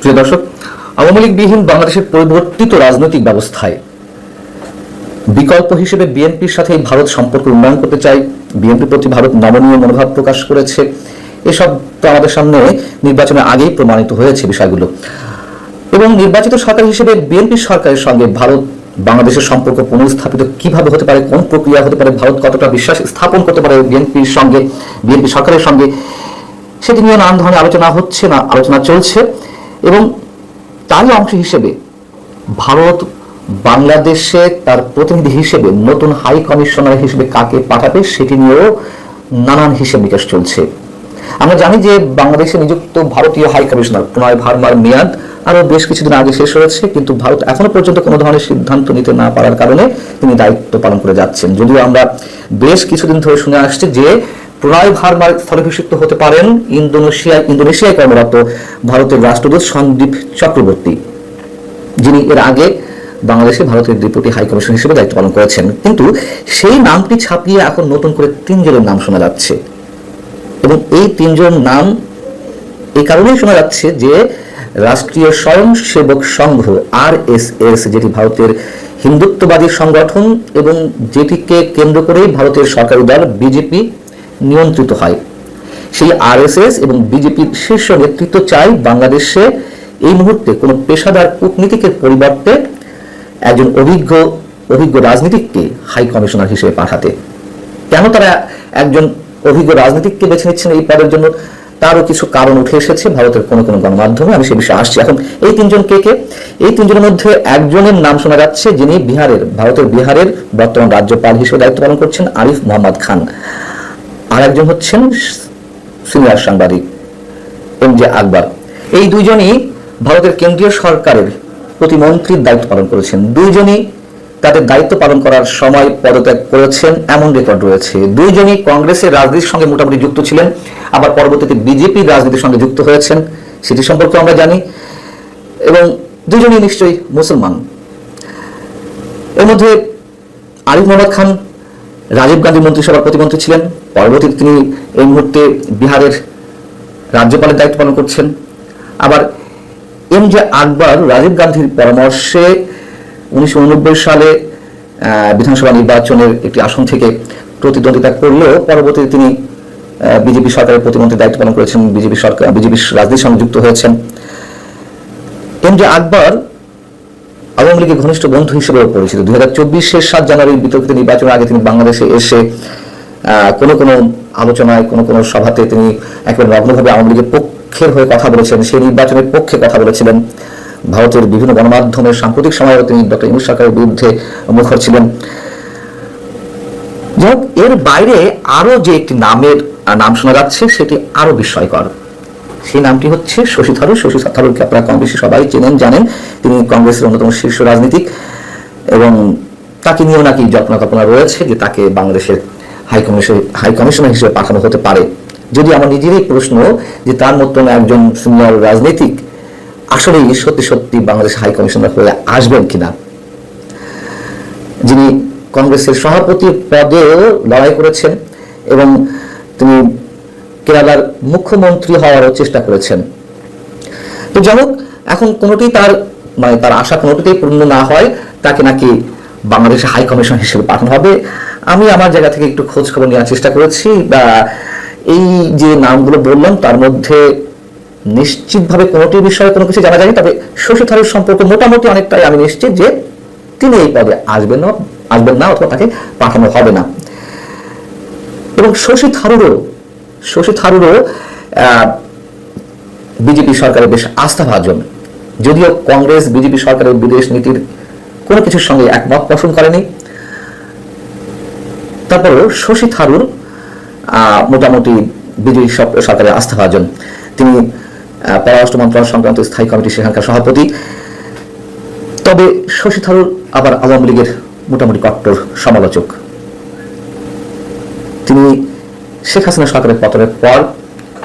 প্রিয় দর্শক, আওয়ামী লীগবিহীন বাংলাদেশের পরিবর্তিত রাজনৈতিক ব্যবস্থায় বিকল্প হিসেবে বিএনপির সাথে ভারত সম্পর্ক উন্নয়ন করতে চায়। বিএনপির প্রতি ভারত নমনীয় মনোভাব প্রকাশ করেছে। এসব তো আমাদের সামনে নির্বাচনের আগেই প্রমাণিত হয়েছে বিষয়গুলো। এবং নির্বাচিত সরকার হিসেবে বিএনপি সরকারের সঙ্গে ভারত বাংলাদেশের সম্পর্ক পুনঃস্থাপিত কিভাবে হতে পারে, কোন প্রক্রিয়া হতে পারে, ভারত কতটা বিশ্বাস স্থাপন করতে পারে বিএনপির সঙ্গে, বিএনপি সরকারের সঙ্গে, সেটি নিয়ে নানান ধরনের আলোচনা চলছে। এবং তারই অংশ হিসেবে ভারত বাংলাদেশে তার প্রতিনিধি হিসেবে নতুন হাই কমিশনার হিসেবে কাকে পাঠাবে সেটি নিয়েও নানান হিসেব নিকাশ চলছে। আমরা জানি যে বাংলাদেশে নিযুক্ত ভারতীয় হাই কমিশনার প্রণয় ভার্মার মেয়াদ আরো বেশ কিছুদিন আগে শেষ হয়েছে, কিন্তু ভারত এখনো পর্যন্ত কোনো ধরনের সিদ্ধান্ত নিতে না পারার কারণে তিনি দায়িত্ব পালন করে যাচ্ছেন। যদিও আমরা বেশ কিছুদিন ধরে শুনে আসছি যে প্রণয় ভার্মার স্থলাভিষিক্ত হতে পারেন ইন্দোনেশিয়ায় কর্মরত ভারতের রাষ্ট্রদূত সন্দীপ চক্রবর্তী, যিনি এর আগে বাংলাদেশে ভারতের ডেপুটি হাই কমিশনার হিসেবে দায়িত্ব পালন করেছেন। কিন্তু সেই নামটি ছাপিয়ে এখন নতুন করে 3 জনের নাম শোনা যাচ্ছে। এবং এই 3 জনের নাম এই কারণেই শোনা যাচ্ছে যে রাষ্ট্রীয় স্বয়ংসেবক সংঘ RSS, যেটি ভারতের হিন্দুত্ববাদী সংগঠন এবং যেটিকে কেন্দ্র করেই ভারতের সরকারি দল বিজেপি নিয়ন্ত্রিত হয়, সেই RSS এবং বিজেপির শীর্ষ নেতৃত্ব চায় বাংলাদেশে এই মুহূর্তে কোনো পেশাদার কূটনীতিকের পরিবর্তে একজন অভিজ্ঞ রাজনীতিককে হাই কমিশনার হিসেবে পাঠাতে। কেন তারা একজন অভিজ্ঞ রাজনীতিককে বেছে নিচ্ছেন এই পদের জন্য, তারও কিছু কারণ উঠে এসেছে ভারতের কোনো গণমাধ্যমে। আমি সে বিষয়ে আসছি। এখন এই 3 জন কে? এই 3 জনের মধ্যে একজনের নাম শোনা যাচ্ছে, যিনি ভারতের বিহারের বর্তমান রাজ্যপাল হিসেবে দায়িত্ব পালন করছেন, আরিফ মোহাম্মদ খান। আর একজন হচ্ছেন সিনিয়র সাংবাদিক MJ আকবর। এই 2 জনই ভারতের কেন্দ্রীয় সরকারের প্রতিমন্ত্রীর দায়িত্ব পালন করেছেন। 2 জনই তাদের দায়িত্ব পালন করার সময় পদত্যাগ করেছেন, এমন রেকর্ড রয়েছে। 2 জনই কংগ্রেসের রাজনীতির সঙ্গে মোটামুটি যুক্ত ছিলেন, আবার পরবর্তীতে বিজেপির রাজনীতির সঙ্গে যুক্ত হয়েছেন, সেটি সম্পর্কে আমরা জানি। এবং 2 জনই নিশ্চয়ই মুসলমান। এর মধ্যে আরিফ মোহাম্মদ খান রাজীব গান্ধী মন্ত্রিসভার প্রতিমন্ত্রী ছিলেন, পরবর্তীতে তিনি এই মুহূর্তে বিহারের রাজ্যপালের দায়িত্ব পালন করছেন। আবার MJ আকবর রাজীব গান্ধীর পরামর্শে 1989 সালে বিধানসভা নির্বাচনের একটি আসন থেকে প্রতিদ্বন্দ্বিতা করলেও পরবর্তীতে তিনি বিজেপি সরকারের প্রতিমন্ত্রীর দায়িত্ব পালন করেছেন, বিজেপির রাজনীতির সঙ্গে যুক্ত হয়েছেন। MJ আকবর আওয়ামী লীগের ঘনিষ্ঠ বন্ধু হিসেবেও পরিচিত। 2024-এর 7 জানুয়ারির বিতর্কিত নির্বাচনের আগে তিনি বাংলাদেশে এসে কোনো আলোচনায়, কোনো সভাতে তিনি একেবারে নগ্নভাবে আওয়ামী লীগের পক্ষের হয়ে কথা বলেছেন, সেই নির্বাচনের পক্ষে কথা বলেছিলেন। ভারতের বিভিন্ন গণমাধ্যমের সাম্প্রতিক সময়েও তিনি ডক্টর ইউনূস সরকারের বিরুদ্ধে মুখর ছিলেন। যাই হোক, এর বাইরে আরো যে একটি নাম শোনা যাচ্ছে সেটি আরো বিস্ময়কর। সেই নামটি হচ্ছে শশী থারুর। শশী থারুরকে আপনারা কম বেশি সবাই চেনেন, জানেন। তিনি কংগ্রেসের অন্যতম শীর্ষ রাজনীতিক এবং তাকে নিয়েও নাকি জল্পনা কল্পনা রয়েছে যে তাকে বাংলাদেশের হাই কমিশনার হিসেবে পাঠানো হতে পারে। যদি আমার নিজেরই প্রশ্ন যে তার মতন একজন সিনিয়র রাজনীতিক আসলে সত্যি বাংলাদেশ হাই কমিশনার হয়ে আসবেন কিনা, যিনি কংগ্রেসের সভাপতি পদেও লড়াই করেছেন এবং তিনি কেরালার মুখ্যমন্ত্রী হওয়ারও চেষ্টা করেছেন। তো যাই হোক, এখন কোনোটি তার আশা কোনোটিতেই পূর্ণ না হয়, তাকে নাকি বাংলাদেশের হাই কমিশন হিসেবে পাঠানো হবে। আমি আমার জায়গা থেকে একটু খোঁজ খবর নেওয়ার চেষ্টা করেছি। এই যে নামগুলো বললাম তার মধ্যে নিশ্চিতভাবে কোনোটি বিষয়ে কোনো কিছু জানা যায়নি। তবে শশী থারুর সম্পর্কে মোটামুটি অনেকটাই আমি নিশ্চিত যে তিনি এই পদে আসবেন না অথবা তাকে পাঠানো হবে না। এবং শশী থারুরও বিজেপি সরকারের বেশ আস্থাভাজন, যদিও কংগ্রেস বিজেপি সরকারের বিদেশ নীতির কোনো কিছুর সঙ্গে একমত পোষণ করেনি। তারপরেও শশী থারুর মোটামুটি বিজেপি সরকারের আস্থাভাজন। তিনি পররাষ্ট্র মন্ত্রণালয় সংক্রান্ত স্থায়ী কমিটি সেখানকার সভাপতি। তবে শশী থারুর আবার আওয়ামী লীগের মোটামুটি কট্টর সমালোচক। তিনি শেখ হাসিনা সরকারের পতনের পর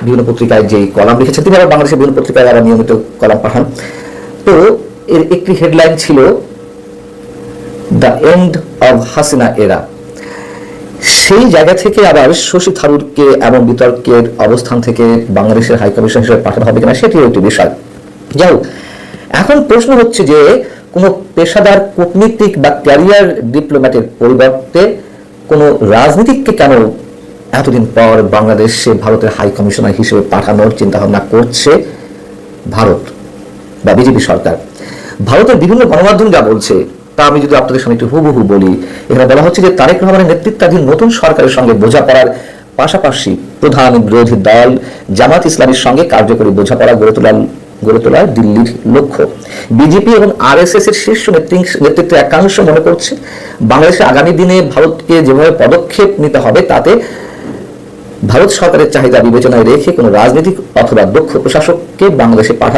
বিভিন্ন পত্রিকায় যে কলাম লিখেছেন, তিনি আবার বাংলাদেশের বিভিন্ন পত্রিকায় আবার নিয়মিত কলাম পাঠান। তো এর একটি হেডলাইন ছিল দ্য এন্ড অব হাসিনা এরা। সেই জায়গা থেকে আবার শশী থারুরকে এমন বিতর্কের অবস্থান থেকে বাংলাদেশের হাইকমিশন হিসেবে পাঠানো হবে কিনা সেটিও একটি বিষয়। যাই হোক, এখন প্রশ্ন হচ্ছে যে কোনো পেশাদার কূটনীতিক বা ক্যারিয়ার ডিপ্লোম্যাটের পরিবর্তে কোনো রাজনীতিককে কেন এতদিন পর বাংলাদেশে ভারতের হাই কমিশনার হিসেবে পাঠানোর চিন্তা ভাবনা করছে ভারত বা বিজেপি সরকার? ভারতের বিভিন্ন গণমাধ্যম যা বলছে তা আমি যদি আপনাদের সামনে একটু হুবহু বলি, এখানে বলা হচ্ছে যে তারেক রহমানের নেতৃত্বাধীন নতুন সরকারের সঙ্গে বোঝাপড়ার পাশাপাশি প্রধান বিরোধী দল জামাত ইসলামীর সঙ্গে কার্যকরী বোঝাপড়া গড়ে তোলার দিল্লির লক্ষ্য। বিজেপি এবং আরএসএস এর শীর্ষ নেতৃত্বের একাংশ মনে করছে বাংলাদেশে আগামী দিনে ভারতকে যেভাবে পদক্ষেপ নিতে হবে তাতে ভারত সরকারের চাহিদা বিবেচনায় রেখে কোনো রাজনৈতিক অথবা দক্ষ প্রশাসককে বাংলাদেশে পাঠানো